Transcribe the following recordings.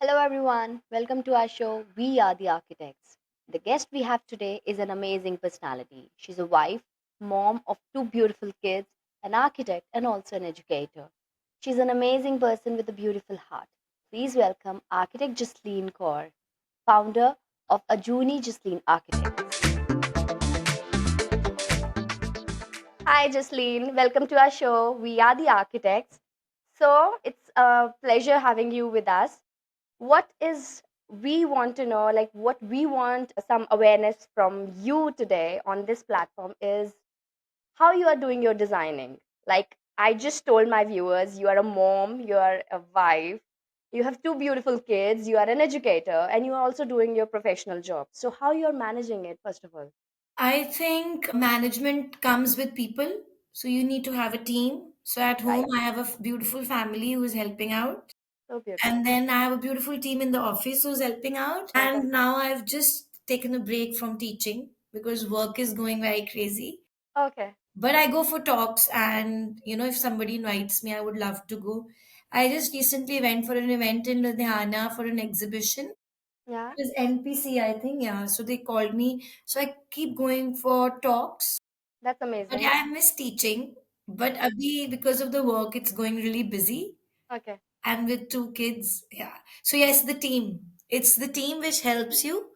Hello, everyone. Welcome to our show, We Are the Architects. The guest we have today is an amazing personality. She's a wife, mom of two beautiful kids, an architect, and also an educator. She's an amazing person with a beautiful heart. Please welcome architect Jasleen Kaur, founder of Ajuni Jasleen Architects. Hi, Jasleen. Welcome to our show, We Are the Architects. So, it's a pleasure having you with us. What is we want to know, like what we want some awareness from you today on this platform is how you are doing your designing. Like I just told my viewers, you are a mom, you are a wife, you have two beautiful kids, you are an educator, and you are also doing your professional job. So how you are managing it, first of all? I think management comes with people. So you need to have a team. So at home, Right. I have a beautiful family who's helping out. So And beautiful. then I have a beautiful team in the office who's helping out. And now I've just taken a break from teaching because work is going very crazy. Okay. But I go for talks, and if somebody invites me, I would love to go. I just recently went for an event in Ludhiana for an exhibition. Yeah. It was NPC, I think. Yeah. So they called me. So I keep going for talks. That's But amazing. yeah, I miss teaching. But abhi, because of the work, it's going really busy. Okay. And with two kids, yeah. So yes, the team. It's the team which helps you.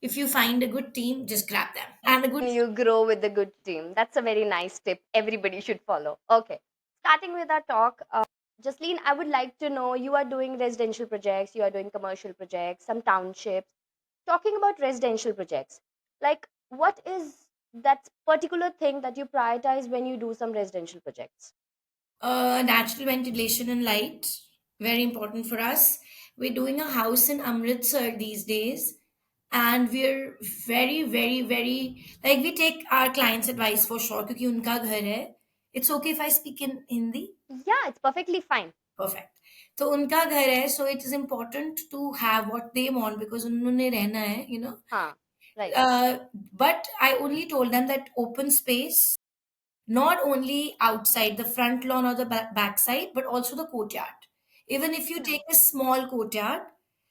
If you find a good team, just grab them. And a good You grow with a good team. That's a very nice tip. Everybody should follow. Okay. Starting with our talk, Jasleen, I would like to know you are doing residential projects, you are doing commercial projects, some townships. Talking about residential projects, like what is that particular thing that you prioritize when you do some residential projects? natural ventilation and light. Very important for us. We're doing a house in Amritsar these days. And we're very, very, very like we take our clients' advice for sure. क्योंकि उनका घर है. It's okay if I speak in Hindi. Yeah, it's perfectly fine. Perfect. तो उनका घर है, so it is important to have what they want because उन्होंने रहना है. Huh. Right. But I only told them that open space, not only outside the front lawn or the back side, but also the courtyard. Even if you Yeah. take a small courtyard,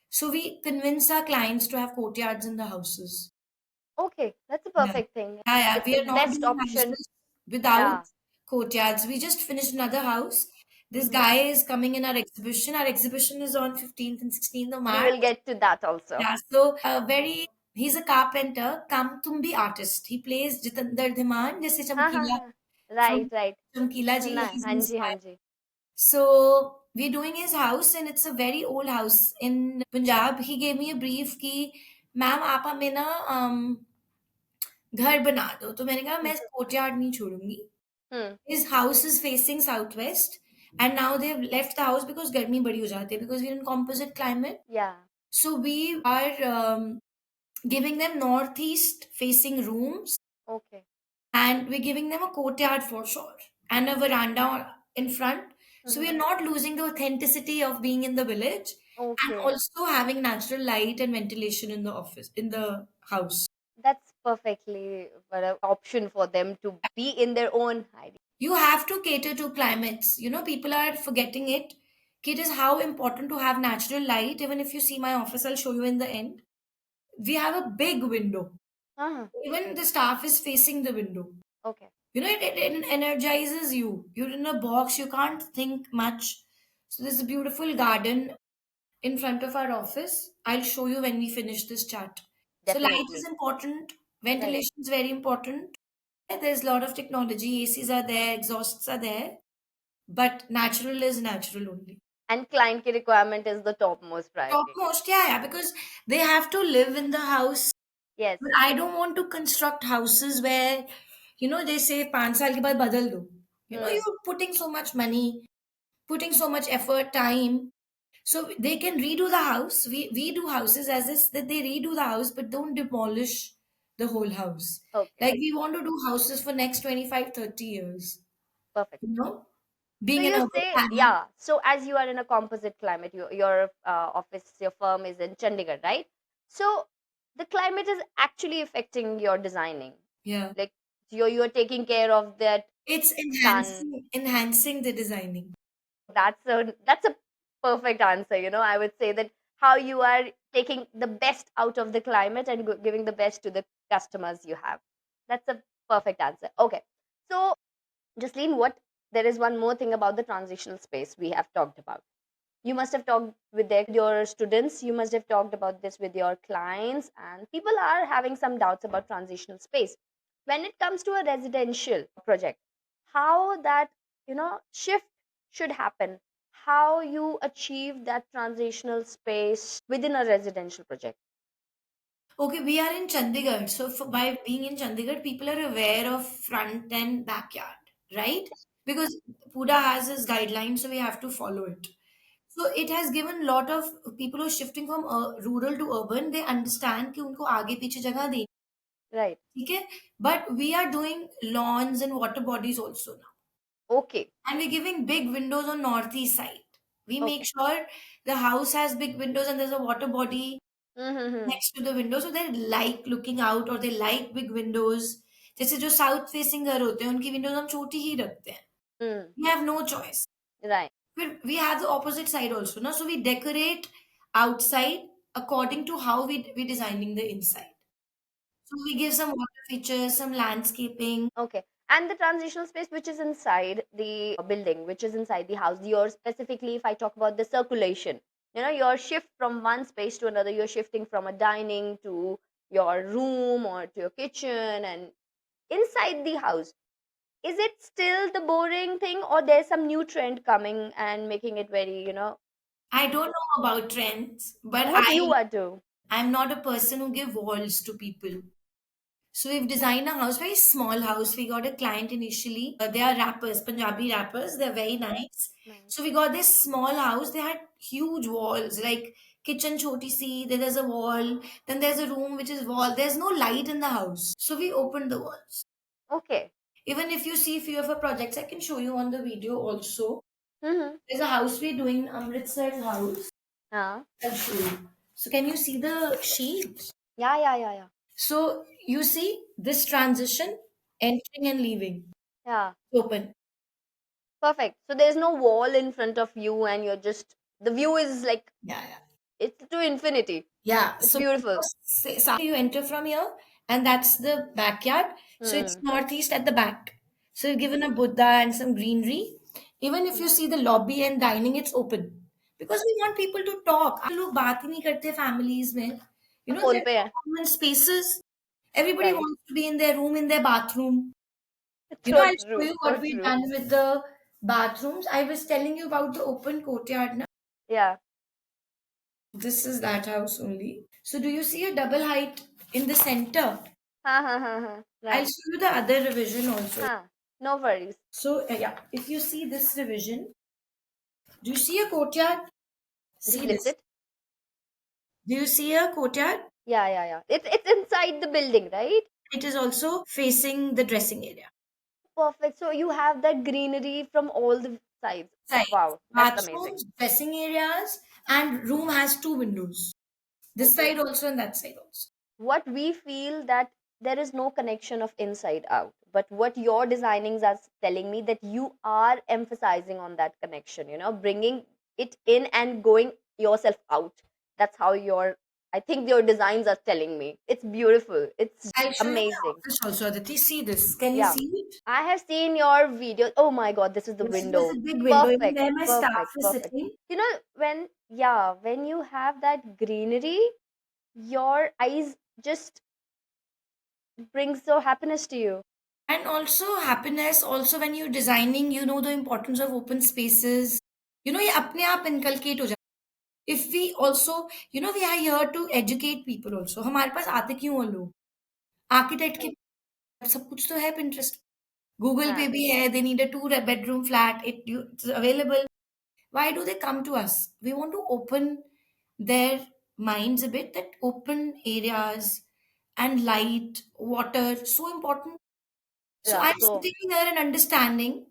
so we convince our clients to have courtyards in the houses. Okay, that's a Yeah. perfect thing. Yeah, yeah. It's We the are not best doing option. houses without Yeah. courtyards. We just finished another house. This Hmm. guy is coming in our exhibition. Our exhibition is on 15th and 16th of We March. will get to that also. Yeah, so he's a carpenter, come tumbi artist. He plays Jitendra Dhiman, जैसे हाँ हाँ Chamkila हाँ. from Right, right. Chamkila ji, सुना है, he's हाँ जी, हाँ inspired. Ji. So we're doing his house, and it's a very old house in Punjab. He gave me a brief कि ma'am आप हमें ना घर बना दो. तो मैंने कहा Hmm. मैं कोर्टयार्ड नहीं छोड़ूंगी. Hmm. His house is facing southwest, and now they've left the house because गर्मी बड़ी हो जाती है because we're in composite climate. Yeah. So we are giving them northeast facing rooms, Okay. and we're giving them a courtyard for sure and a veranda in front. So we Hmm. are not losing the authenticity of being in the village, and Okay. also having natural light and ventilation in the office, in the house. That's perfectly an option for them to be in their own idea. You have to cater to climates. People are forgetting it. It is how important to have natural light. Even if you see my office, I'll show you in the end. We have a big window. Uh-huh. Even the staff is facing the window. Okay. It energizes you. You're in a box, you can't think much. So there's a beautiful garden in front of our office. I'll show you when we finish this chat. So light is Definitely. important, Right. ventilation is very important. There's a lot of technology, ACs are there, exhausts are there, but natural is natural only. And client ki requirement is the topmost priority. Topmost, yeah, yeah, because they have to live in the house. Yes. But I don't want to construct houses where, they say 5 साल के बाद बदल दो. Hmm. You're putting so much money, putting so much effort, time. So they can redo the house. We do houses as is that they redo the house, but don't demolish the whole house. Okay. Like we want to do houses for next 25, 30 years. Perfect. You know, So being an you urban say, planner. yeah. So as you are in a composite climate, your office, your firm is in Chandigarh, right? So the climate is actually affecting your designing. Yeah. Like you're taking care of that It's sun. enhancing the designing. That's a perfect answer. I would say that how you are taking the best out of the climate and giving the best to the customers you have. That's a perfect answer. Okay. So, Jasleen, what there is one more thing about the transitional space we have talked about. You must have talked with your students, you must have talked about this with your clients, and people are having some doubts about transitional space. When it comes to a residential project, how that, shift should happen, how you achieve that transitional space within a residential project. Okay, we are in Chandigarh. So by being in Chandigarh, people are aware of front and backyard, right? Because Puda has his guidelines, so we have to follow it. So it has given lot of people who are shifting from rural to urban, they understand कि उनको आगे पीछे जगह देनी, Right. ठीक है? But we are doing lawns and water bodies also now. Okay. And we're giving big windows on northeast side. We make Okay. sure the house has big windows and there's a water body Mm-hmm. next to the window, so they like looking out or they like big windows. जैसे जो south facing घर होते हैं उनकी Windows हम छोटी ही रखते हैं. Mm. We have no choice. Right. फिर we have the opposite side also, no? So we decorate outside according to how we designing the inside. So we give some water features, some landscaping. Okay. And the transitional space which is inside the building, which is inside the house, your specifically, if I talk about the circulation, your shift from one space to another, you're shifting from a dining to your room or to your kitchen and inside the house. Is it still the boring thing, or there's some new trend coming and making it very, I don't know about trends, but what you are doing? I'm not a person who give walls to people. So we've designed a house, very small house. We got a client initially. They are rappers, Punjabi rappers. They're very nice. Nice. So we got this small house. They had huge walls, like kitchen choti si. Then there's a wall. Then there's a room which is wall. There's no light in the house. So we opened the walls. Okay. Even if you see few of our projects, I can show you on the video also. Mm-hmm. There's a house we're doing, Amritsar's house. Yeah. I'll show you. So can you see the sheet? Yeah, yeah, yeah, yeah. So you see this transition, entering and leaving. Yeah. Open. Perfect. So there's no wall in front of you, and you're just the view is like Yeah, yeah. it's to infinity. Yeah. It's So beautiful. you enter from here, and that's the backyard. So it's Hmm. northeast at the back. So you've given a Buddha and some greenery. Even if you see the lobby and dining, it's open because we want people to talk. लोग बात ही नहीं करते families में. You know, phone there पे are है. common spaces. Everybody Right. wants to be in their room, in their bathroom. You know, So I'll show true. you So what we've true. done with the bathrooms. I was telling you about the open courtyard. Na? Yeah. This is that house only. So, do you see a double height in the center? Ha ha ha ha. I'll Right. show you the other revision also. Ha. No worries. So, yeah, if you see this revision, do you see a courtyard? Just See lift this. it. Do you see a courtyard? Yeah, yeah, yeah. It's inside the building, right? It is also facing the dressing area. Perfect. So you have that greenery from all the sides. Sides, Wow, that's amazing. bathrooms, dressing areas, and room has two windows. This Okay. side also and that side also. What we feel that there is no connection of inside out, but what your designings are telling me that you are emphasizing on that connection, bringing it in and going yourself out. That's how your, I think your designs are telling me. It's beautiful, it's I'll show you my amazing. office also, Aditi. See this. Can you Yeah, see it? I have seen your videos. Oh my god, this is the Yes, there's window. a big window. Even Perfect, where my staff perfect, is perfect. sitting. When, yeah, when you have that greenery, your eyes just brings so happiness to you. And also happiness, also when you're designing, you know the importance of open spaces. You know, ये अपने आप inculcate हो जाता है. If we also, you know, we are here to educate people also. हमारे पास आते क्यों हैं लोग? Architect के सब कुछ तो है Pinterest. Google पे हाँ. भी है. They need a two-bedroom flat. It's available. Why do they come to us? We want to open their minds a bit, that open areas and light, water, so important. So Yeah, I'm so sitting there and understanding.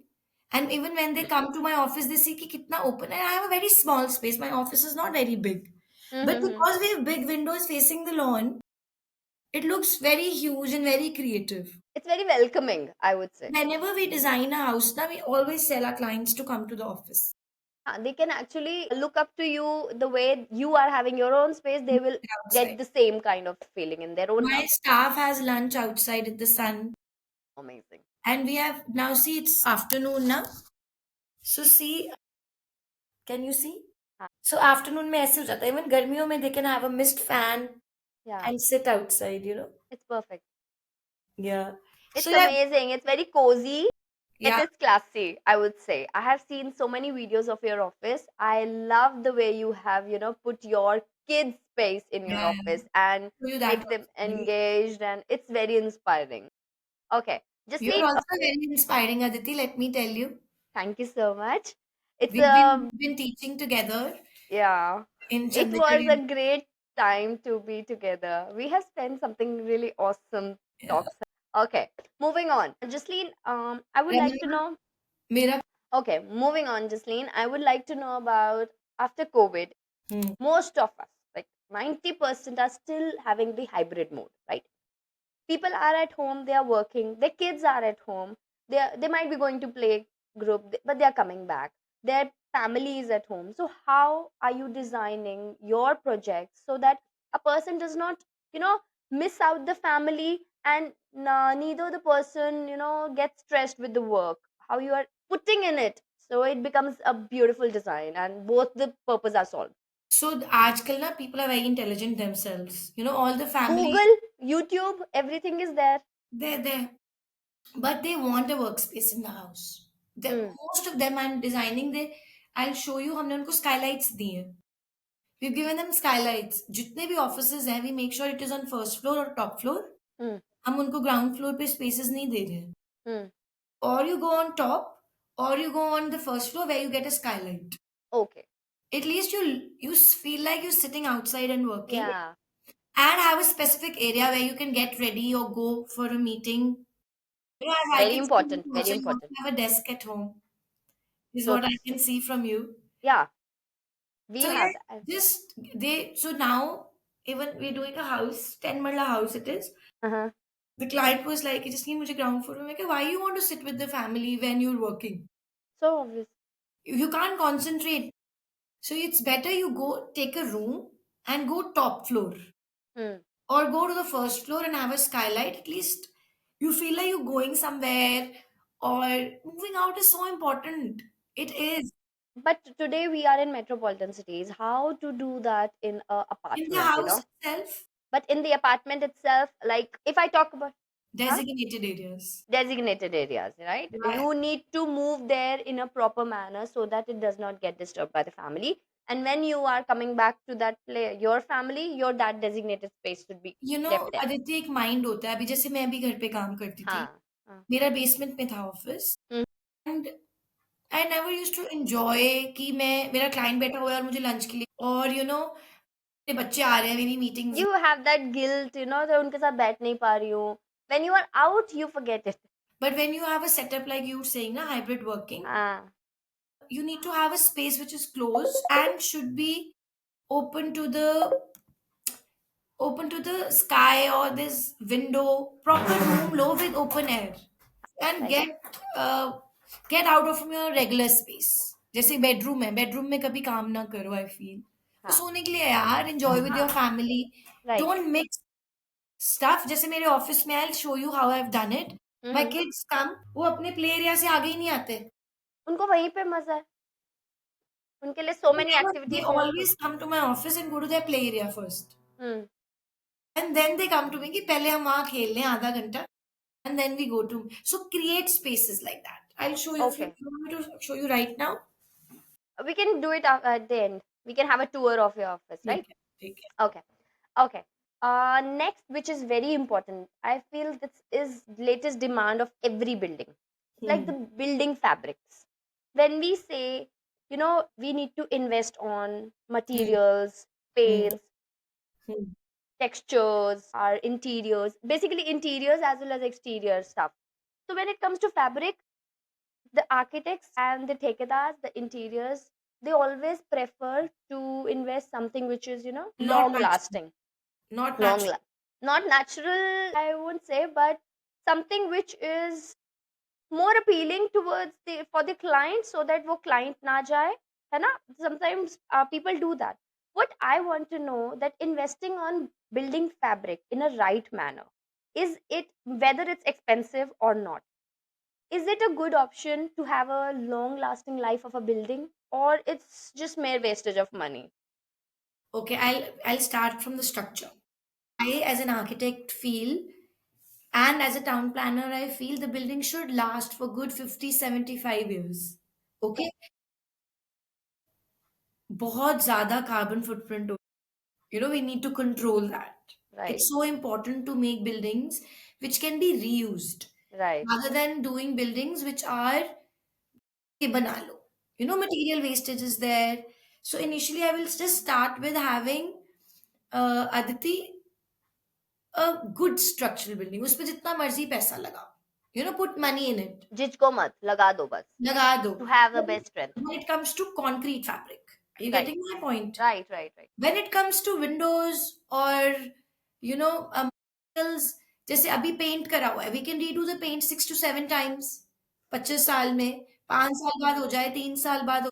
And even when they come to my office, they see ki kitna open. And I have a very small space. My office is not very big. But mm-hmm. because we have big windows facing the lawn, it looks very huge and very creative. It's very welcoming, I would say. Whenever we design a house, now we always tell our clients to come to the office. They can actually look up to you the way you are having your own space. They will Outside. get the same kind of feeling in their own My house. staff has lunch outside in the sun, Amazing. and we have now see it's afternoon now. So see, can you see? So afternoon में ऐसे हो जाता है. Even गर्मियों में they can have a mist fan Yeah, and sit outside, you know. it's perfect. Yeah. So It's yeah, amazing. It's very cozy. It yeah, is classy, I would say. I have seen so many videos of your office. I love the way you have, put your kids' space in your yeah. office and Show you that make them also. engaged, and it's very inspiring. Okay, You're Jasleen, also very inspiring, Aditi. Let me tell you, thank you so much. It's we've been teaching together yeah, in it was a Chandrakari. great time to be together. We have spent something really awesome Yeah. talks. Okay, moving on. Jasleen, I would like to Remember, know. मेरा Okay, moving on, Jasleen. I would like to know about after COVID, hmm. most of us, like 90%, are still having the hybrid mode, right? People are at home, they are working, their kids are at home, they might be going to play group, but they are coming back. Their family is at home. So how are you designing your projects so that a person does not, miss out the family, and neither the person, gets stressed with the work? How you are putting in it so it becomes a beautiful design and both the purpose are solved. So आजकल ना people are very intelligent themselves. You know, all the families Google, YouTube, everything is there. they're there, but they want a workspace in the house. Hmm. Most of them I'm designing. I'll show you. हमने उनको skylights दी हैं. We've given them skylights. जितने भी offices हैं, we make sure it is on first floor or top floor. Hmm. हम उनको ground floor पे spaces नहीं दे रहे हैं. Hmm. Or you go on top, or you go on the first floor where you get a skylight. Okay. At least you feel like you're sitting outside and working, Yeah. and have a specific area where you can get ready or go for a meeting. You know, as I Very can see you important. Very also, you also important. have a desk at home, is what I Totally. can see from you. Yeah. We So yeah, have that. just so now even we're doing a house, 10 marla house it is. Uh-huh. The client was like, just need मुझे ground floor में. मैं कहा, why you want to sit with the family when you're working? So obvious. You can't concentrate. So it's better you go take a room and go top floor, Hmm. or go to the first floor and have a skylight. At least you feel like you're going somewhere, or moving out is so important. It is. But today we are in metropolitan cities. How to do that in a In the apartment, house itself, But in the apartment itself, like if I talk about, huh? designated areas. Designated areas, right? Right. You need to move there in a proper manner so that it does not get disturbed by the family. And when you are coming back to that play, your family, your that designated space should be you know left there. Aditya एक mind होता है अभी जैसे मैं भी घर पे काम करती थी हाँ, हाँ. मेरा बेसमेंट में था office Hmm. And I never use to enjoy कि मैं मेरा क्लाइंट बैठा हुआ है और मुझे लंच के लिए और मेरे बच्चे आ रहे हैं मेरी meetings You have that guilt, तो उनके साथ बैठ नहीं पा रही हूँ. When you are out, you forget it. But when you have a setup like you saying ना हाइब्रिड वर्किंग हाँ. you need to have a space which is closed and should be open to the open to the sky or this window proper room low with open air and Right. get out of your regular space जैसे bedroom है bedroom में कभी काम ना करो I feel वो हाँ. सोने के लिए है यार enjoy with your family Right. Don't mix stuff जैसे मेरे ऑफिस में I show you how I have done it my hmm. Kids कम वो अपने प्ले एरिया से आगे ही नहीं आते उनको वहीं पे मजा है. उनके लिए so many they activities हैं. always come to my office and go to their play area first hmm. and then they come to me कि पहले हम वहाँ खेल लें आधा घंटा and then we go to so create spaces like that. I'll show you if Okay. you want me to show you right now. We can do it at the end. We can have a tour of your office, right? ठीक है ठीक है Okay. Okay. Next, which is very important, I feel this is latest demand of every building. It's like the hmm building fabrics. When we say, we need to invest on hmm materials, hmm paints, hmm textures, our interiors, basically interiors as well as exterior stuff. So when it comes to fabric, the architects and the ठेकेदार, the interiors, they always prefer to invest something which is, not long natural lasting, not long natural la- not natural, I won't say, but something which is more appealing towards the for the client, so that वो client ना जाए, है ना? Sometimes people do that. What I want to know, that investing on building fabric in a right manner, is it, whether it's expensive or not, is it a good option to have a long lasting life of a building, or it's just mere wastage of money? Okay, I'll start from the structure. I, as an architect, feel, and as a town planner, I feel the building should last for good 50, 75 years. Okay? बहुत ज़्यादा carbon footprint हो. We need to control that. Right, It's so important to make buildings which can be reused right. rather than doing buildings which are "के बना लो." Material wastage is there. So initially, I will just start with having Aditi, a good structural building. उस पे जितना मर्जी पैसा लगाओ. Put money in it. जिसको मत लगा दो बस, लगा दो. to have the When best strength. when it comes to concrete fabric, are you Right, getting my point? right, right, right. When it comes to windows or materials, जैसे अभी paint करा हुआ है, we can redo the paint 6 to 7 times. 25 साल में, 5 साल बाद हो जाए, 3 साल बाद हो.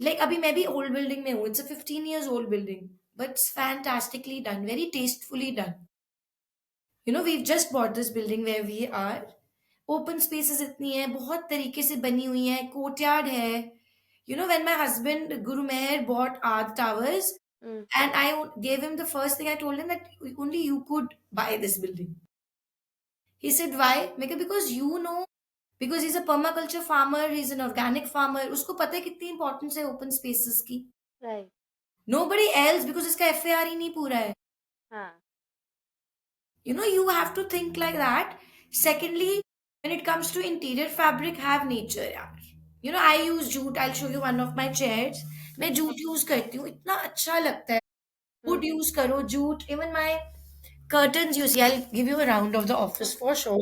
Like अभी मैं भी old building में हूँ. It's a 15 years old building, but it's fantastically done, very tastefully done. We've just bought this building where we are. Open spaces इतनी है, बहुत तरीके से बनी हुई है, कोर्टयार्ड है. When my husband Guru Meher bought Aad Towers, Mm, and I gave him the first thing, I told him that only you could buy this building. He said, why? मैं कहा, because because he's a permaculture farmer, he's an organic farmer, उसको पता है कितनी importance है open spaces की. right. Nobody else, because इसका FAR ही नहीं पूरा है. हाँ. You have to think like that. Secondly, when it comes to interior fabric, have nature यार. I use jute. I'll show you one of my chairs. मैं jute use करती हूँ, इतना अच्छा लगता है. Hmm. Wood use करो, jute. Even my curtains you see. I'll give you a round of the office for sure.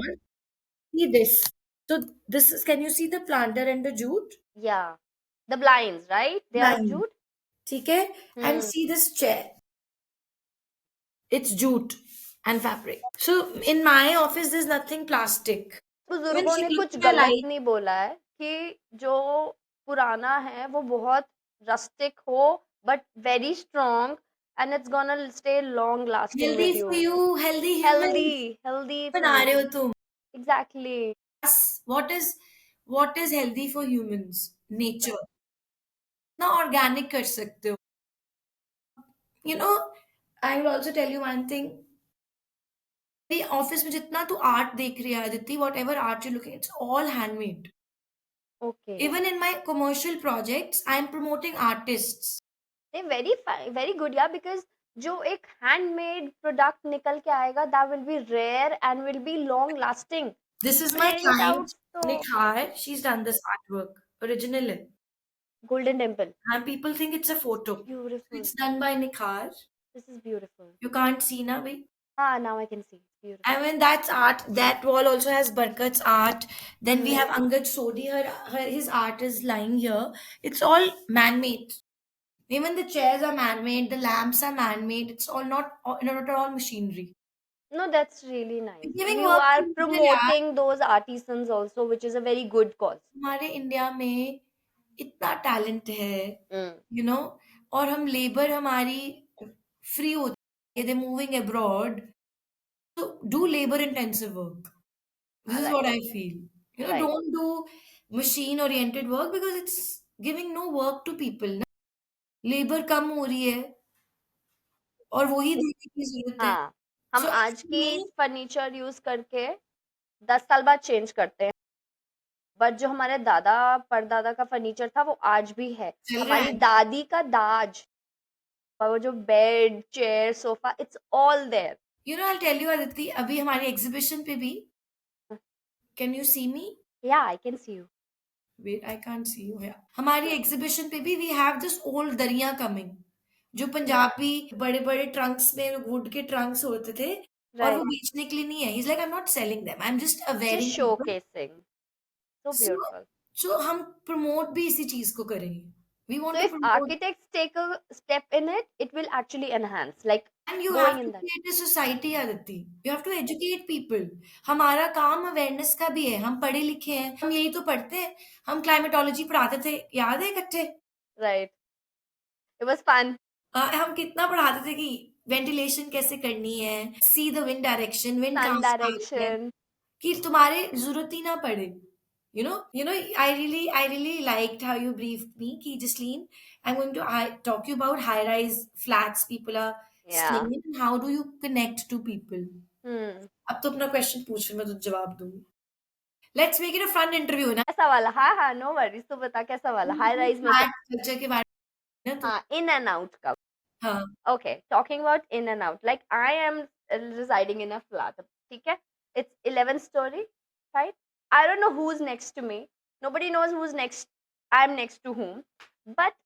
See this. So this is. Can you see the planter and the jute? Yeah. The blinds, right? They are of Line. jute? ठीक है? And Hmm. see this chair. It's jute and fabric. So in my office, there's nothing plastic. Even बुजुर्गों she ने looked कुछ me गलत like, नहीं बोला है कि जो पुराना है वो बहुत रस्टिक हो, but very strong, and it's gonna stay long lasting healthy with for you. you, healthy healthy, humans. Healthy for बना रहे हो ह्यूमन. तुम. Exactly. Us, what is healthy for humans? Nature. ना organic कर सकते हो. You know, I will also tell you one thing. The office में जितना तू art देख रही है Aditi, whatever art you're looking, it's all handmade. Okay. Even in my commercial projects, I am promoting artists. they very very good, yeah, because जो एक handmade product निकल के आएगा, that will be rare and will be long lasting. This is my Print client, out तो Nikhar. She's done this artwork, original. golden temple. And people think it's a It's photo. beautiful. It's done by Nikhar. This is beautiful. You can't see now, bhai. Ah, now I can see. It's beautiful. I mean, that's art. That wall also has Barkat's art. Then we Hmm. have Angad Sodhi. His art is lying here. It's all man-made. Even the chairs are man-made. The lamps are man-made. It's all not all machinery. No, that's really nice. We're giving You work are to people, यार. promoting those artisans also, which is a very good cause. हमारे India में इतना talent है, Mm. you know, और हम labour हमारी free होती है. They're moving abroad. So do labor intensive work. This is Right, what I feel. right. Don't do machine oriented work because it's giving no work to people. ना. Labor कम हो रही है और वही देने की जरूरत है. हाँ, हम So आज ऐसे की में फर्नीचर यूज करके 10 साल बाद चेंज करते हैं, बट जो हमारे दादा परदादा का फर्नीचर था वो आज भी है. चल रहा हमारी है. दादी का दाज, और वो जो bed, chair, sofa, it's all there. I'll tell you Aditi, अभी हमारी एग्जीबिशन पे भी, can you see me? या I can see you. Wait, I can't see you. Yeah. हमारी एग्जीबिशन पे भी we have this old दरिया coming. जो पंजाबी बड़े बड़े ट्रंक्स में वुड के ट्रंक्स होते थे और वो राइट. बेचने के लिए नहीं है. He's like, I'm not selling them. I'm just just awareing people. Showcasing. So So, beautiful. so हम प्रमोट भी इसी चीज को करेंगे. We want So to if promote. architects take a step in it, it will actually enhance, like And you have going to in that. create a society, Aditi. You have to educate people. हमारा काम awareness का भी है, हम पढ़े लिखे हैं, हम यही तो पढ़ते हैं। हम क्लाइमेटोलॉजी पढ़ाते थे, याद है इकट्ठे? Right. It was fun. हम कितना पढ़ाते थे कि वेंटिलेशन कैसे करनी है, see the wind direction, wind Sun कहाँ से आ रही है, direction. कि तुम्हारे जरूरत ही ना पड़े। I really liked how you briefed me कि Jasleen, I'm going to talk you about high rise flats people are Yeah. staying in and how do you connect to people. Hmm. अब तो अपना question पूछ, फिर मैं तुझे जवाब दूंगी। Let's make it a fun interview ना। कैसा वाला? हाँ हाँ, नो वरीज। तू बता कैसा वाला हाई राइज में क्या? फ्लैट कल्चर के बारे में ना तो। हाँ, इन एंड आउट का। हाँ। Okay, talking about in and out. Like I am residing in a flat. Okay, it's 11 story, right? I don't know who's next to me. Nobody knows who's next. I'm next to whom. But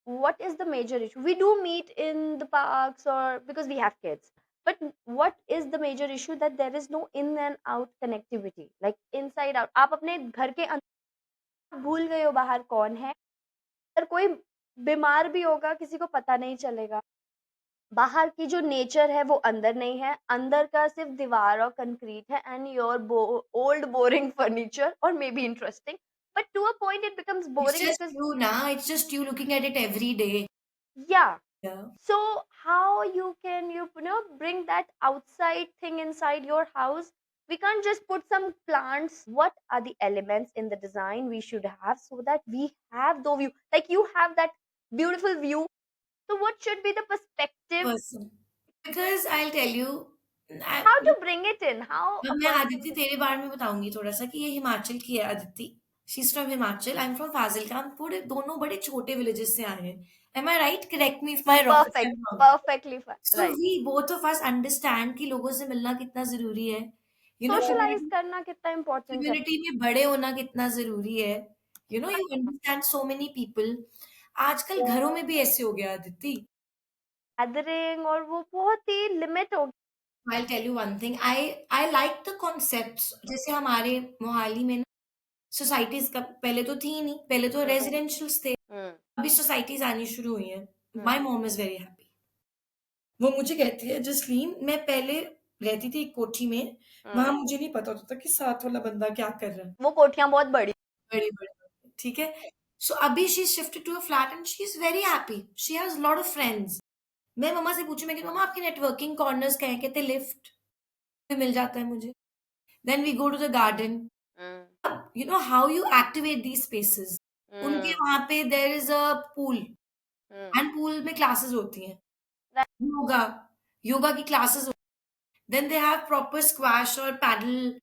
what is the major issue? We do meet in the parks or because we have kids. But what is the major issue that there is no in and out connectivity, like inside out? आप अपने घर के अंदर भूल गए हो बाहर कौन है। अगर कोई बीमार भी होगा किसी को पता नहीं चलेगा। बाहर की जो नेचर है वो अंदर नहीं है, अंदर का सिर्फ दीवार और कंक्रीट है and your old boring furniture or may be interesting, but to a point it becomes It's boring just because you now. It's just you looking at it every day. या Yeah. so how you can you know bring that outside thing inside your house. We can't just put some plants. What are the elements in the design we should have so that we have the view, like you have that beautiful view? So what should be the perspective? Person. Because I'll tell you, I, How to bring it in, how अब a मैं person Aditya can. तेरे बारे में बताऊंगी थोड़ा सा कि ये हिमाचल की है Aditya. She is from Himachal, I am from Fazilka. हम पूरे दोनों बड़े छोटे विलेजेस से आए हैं। Am I right? Correct me if my wrong if I Perfect, am wrong. perfectly fine. So Right. We both of us understand कि लोगों से मिलना कितना जरूरी है। सोशलाइज कम्युनिटी, करना कितना इम्पोर्टेंट है। कम्युनिटी में बड़े होना कितना जरूरी है। You understand so many people. आजकल घरों में भी ऐसे हो गया आदित्य। गैदरिंग और वो बहुत ही लिमिट हो गई। I'll tell you one thing. I like the concepts. जैसे हमारे मोहाली में ना सोसाइटीज का पहले तो थी ही नहीं, पहले तो हम्म रेजिडेंशियल्स थे। हम्म अभी सोसाइटीज आनी शुरू हुई हैं। My hmm mom is very happy. वो मुझे कहती है, जसलीन मैं पहले रहती थी एक कोठी में, वहां हम्म। मुझे नहीं पता होता था कि साथ वाला बंदा क्या कर रहा है। वो कोठियां बहुत बड़ी। बड़े बड़े, ठीक है। सो अभी she shifted to a flat and she is very happy. She has lot of friends. मैं मम्मा से पूछी, मैं कि मम्मा आपके नेटवर्किंग कॉर्नर्स क्या है? कहते लिफ्ट पे मिल जाता है मुझे। Then we go to the garden. Hmm how you activate these spaces. उनके हम्म वहां पे there is a pool hmm. And pool में क्लासेस होती हैं। Right. योगा, योगा की classes. Then they have proper squash और पैडल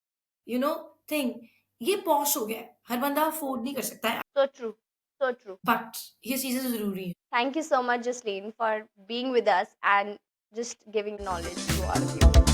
यू नो थिंग। ये posh हो गया है, हर बंदा अफोर्ड नहीं कर सकता है, So true, so true. But ये चीजें जरूरी है। Thank you so much, Jasleen, for being with us and just giving knowledge to all of you.